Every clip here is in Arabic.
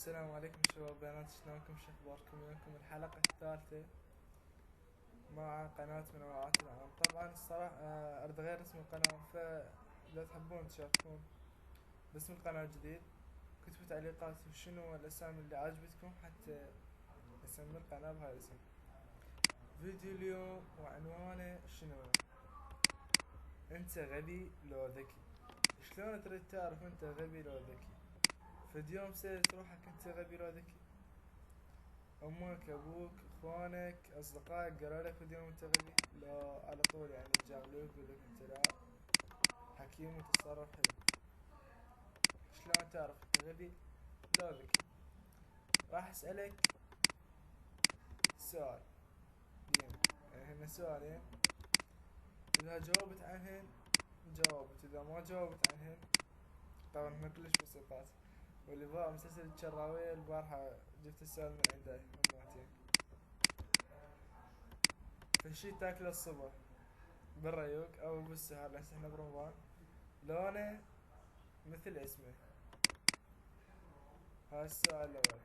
السلام عليكم شباب بنات، شلونكم؟ شو اخباركم؟ وياكم الحلقة الثالثة مع قناة منوعات العالم. طبعا الصراحة اريد اغير اسم القناة، فاذا تحبون تشاركون باسم القناة الجديد كتبوا تعليقات شنو الاسامي اللي عجبتكم حتى اسمي القناة بهاي الاسم. فيديو اليوم وعنوانه شنو؟ انت غبي لو ذكي. شلون تريد تعرف انت غبي لو ذكي؟ فد يوم سألت روحك انت غبي لو ذكي؟ امك، ابوك، اخوانك، اصدقائك قالوا لك فد يوم انت غبي؟ لا، على طول يعني يجاملوك يقولك انت لا حكيم وتتصرف حلو. شلون تعرف انت غبي لو ذكي؟ راح اسألك سؤال يعني هن سؤالين، اذا جاوبت عنهن جاوبت، اذا ما جاوبت عنهن طبعا هم كلش بسيطات. واللي ضاع مسلسل الشراوية البارحة جبت السؤال من عنده هماتين. فشي تاكله الصبح بالريوق او بالسهر، هسه احنا برمضان، لونه مثل اسمه؟ هذا السؤال الاول.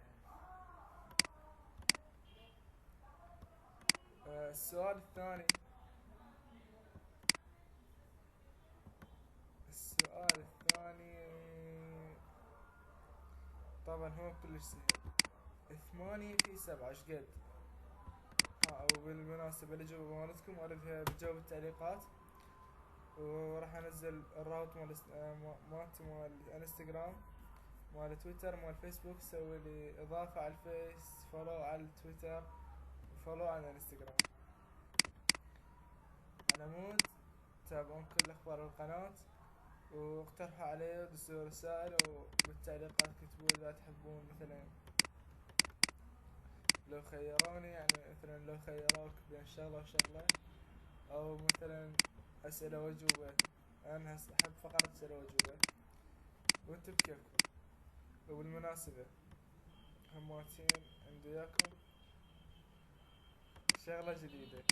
السؤال الثاني، طبعا هو كلش سهل. 8 في 7 شقد؟ وبالمناسبة الإجابة مالتكم أردها بجاوب التعليقات، وراح أنزل الرابط مال الانستغرام، مال تويتر، مال فيسبوك. سوي لي إضافة على الفيس، فولو على التويتر، وفولو على الانستغرام. على مود تتابعون كل أخبار القناة، واقترحوا علي ودسوا رسائل، وبالتعليقات كتبوا إذا تحبون مثلا لو خيروني، يعني مثلا لو خيروك بين شغلة وشغلة، أو مثلا أسئلة وأجوبة. أنا أحب فقرة أسئلة وأجوبة، وانتم بكيفكم. وبالمناسبة هماتين عندي وياكم شغلة جديدة.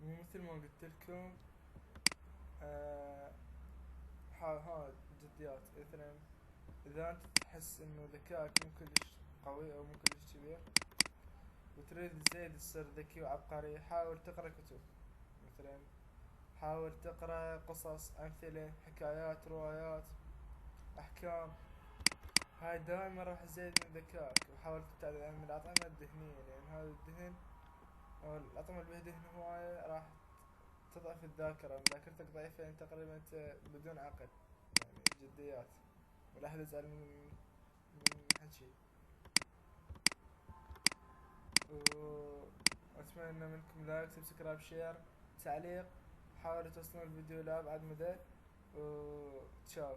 مو مثل ما قلت لكم، ها جديات. مثلا إذا أنت تحس إنه ذكائك مو كلش قوي أو مو كلش كبير، وتريد تزيد تصير ذكي وعبقري، حاول تقرأ كتب. مثلا حاول تقرأ قصص، أمثلة، حكايات، روايات، أحكام. هاي دائما راح تزيد من ذكائك. وحاول تبتعد عن الأطعمة الدهنية، لأن هذا الدهن أو الأطعمة اللي بها دهن هواية راح تضعف الذاكرة. ذاكرتك ضعيفة، أنت تقريبا أنت بدون عقل، يعني جديات. ولا أحد يزعل من حكي. وأتمنى منكم لايك، سبسكرايب، شير، تعليق. حاولوا توصلون الفيديو لأبعد مدى. وتشاو.